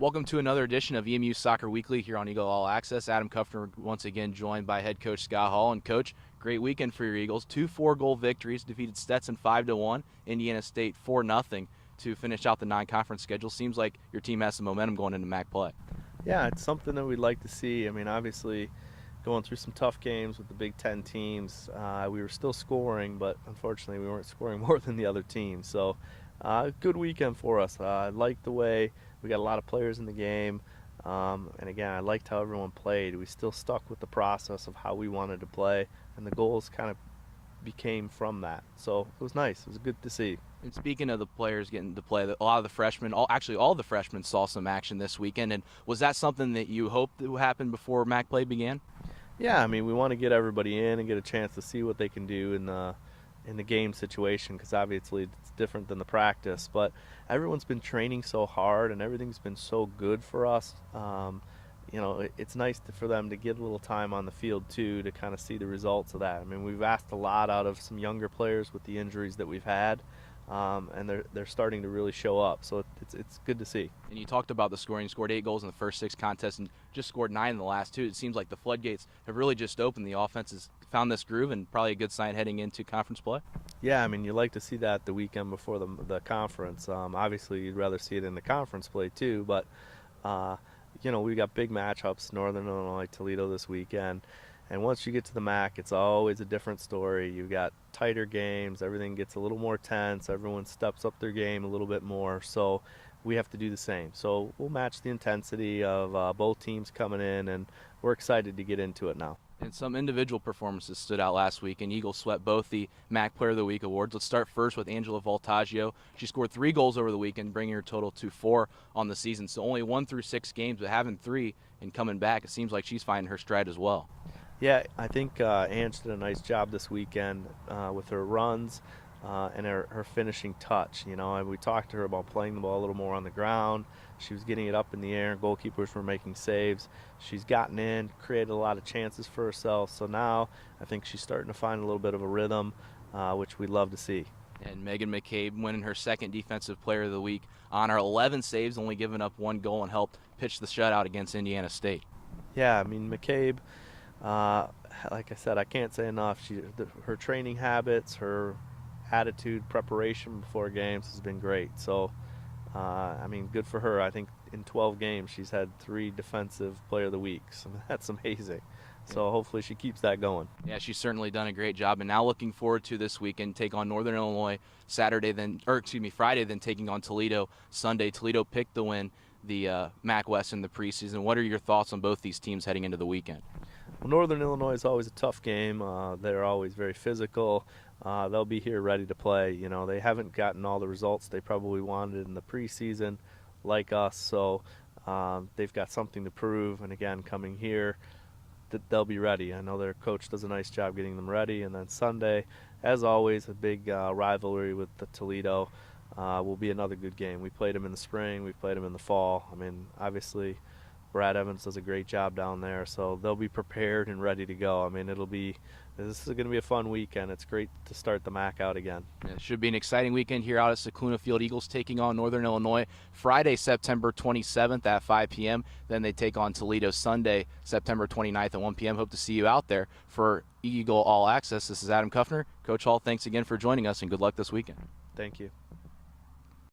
Welcome to another edition of EMU Soccer Weekly here on Eagle All Access. Adam Kuffner once again joined by head coach Scott Hall. And coach, great weekend for your Eagles. 2 4-goal victories, defeated Stetson 5-1, Indiana State 4-0 to finish out the non-conference schedule. Seems like your team has some momentum going into MAC play. Yeah, it's something that we'd like to see. I mean, obviously, going through some tough games with the Big Ten teams, we were still scoring, but unfortunately, we weren't scoring more than the other teams. So, good weekend for us. I liked the way we got a lot of players in the game, and again, I liked how everyone played. We still stuck with the process of how we wanted to play, and the goals kind of became from that. So it was nice. It was good to see. And speaking of the players getting to play, a lot of the freshmen, all the freshmen saw some action this weekend. And was that something that you hoped would happen before MAC play began? Yeah, I mean, we want to get everybody in and get a chance to see what they can do in the game situation, because obviously it's different than the practice. But everyone's been training so hard and everything's been so good for us. It's nice for them to get a little time on the field too, to kind of see the results of that. I mean, we've asked a lot out of some younger players with the injuries that we've had, and they're starting to really show up. So it's good to see. And you talked about the scoring. You scored 8 goals in the first 6 contests and just scored 9 in the last 2. It seems like the floodgates have really just opened. The offense has found this groove, and probably a good sign heading into conference play. Yeah, I mean, you like to see that the weekend before the conference. Obviously, you'd rather see it in the conference play too, but we got big matchups, Northern Illinois, Toledo this weekend. And once you get to the MAC, it's always a different story. You've got tighter games. Everything gets a little more tense. Everyone steps up their game a little bit more. So we have to do the same. So we'll match the intensity of both teams coming in, and we're excited to get into it now. And some individual performances stood out last week, and Eagles swept both the MAC Player of the Week awards. Let's start first with Angela Voltaggio. She scored 3 goals over the weekend, bringing her total to 4 on the season. So only 1 through 6 games, but having 3 and coming back, it seems like she's finding her stride as well. Yeah, I think Ange did a nice job this weekend with her runs and her finishing touch. And we talked to her about playing the ball a little more on the ground. She was getting it up in the air, and goalkeepers were making saves. She's gotten in, created a lot of chances for herself. So now I think she's starting to find a little bit of a rhythm, which we love to see. And Megan McCabe winning her 2nd Defensive Player of the Week on her 11 saves, only giving up 1 goal, and helped pitch the shutout against Indiana State. Yeah, I mean, McCabe, like I said, I can't say enough. Her training habits, her attitude, preparation before games has been great. So, good for her. I think in 12 games she's had 3 Defensive Player of the Weeks. I mean, that's amazing. So hopefully she keeps that going. Yeah, she's certainly done a great job. And now looking forward to this weekend, take on Northern Illinois Friday, then taking on Toledo Sunday. Toledo picked to win the MAC West in the preseason. What are your thoughts on both these teams heading into the weekend? Well, Northern Illinois is always a tough game. They're always very physical. They'll be here ready to play. They haven't gotten all the results they probably wanted in the preseason like us, so they've got something to prove. And again, coming here, they'll be ready. I know their coach does a nice job getting them ready. And then Sunday, as always, a big rivalry with the Toledo will be another good game. We played them in the spring. We played them in the fall. I mean, obviously, Brad Evans does a great job down there, so they'll be prepared and ready to go. I mean, this is going to be a fun weekend. It's great to start the MAC out again. Yeah, it should be an exciting weekend here out at Scicluna Field. Eagles taking on Northern Illinois Friday, September 27th at 5 p.m. Then they take on Toledo Sunday, September 29th at 1 p.m. Hope to see you out there for Eagle All Access. This is Adam Kuffner. Coach Hall, thanks again for joining us, and good luck this weekend. Thank you.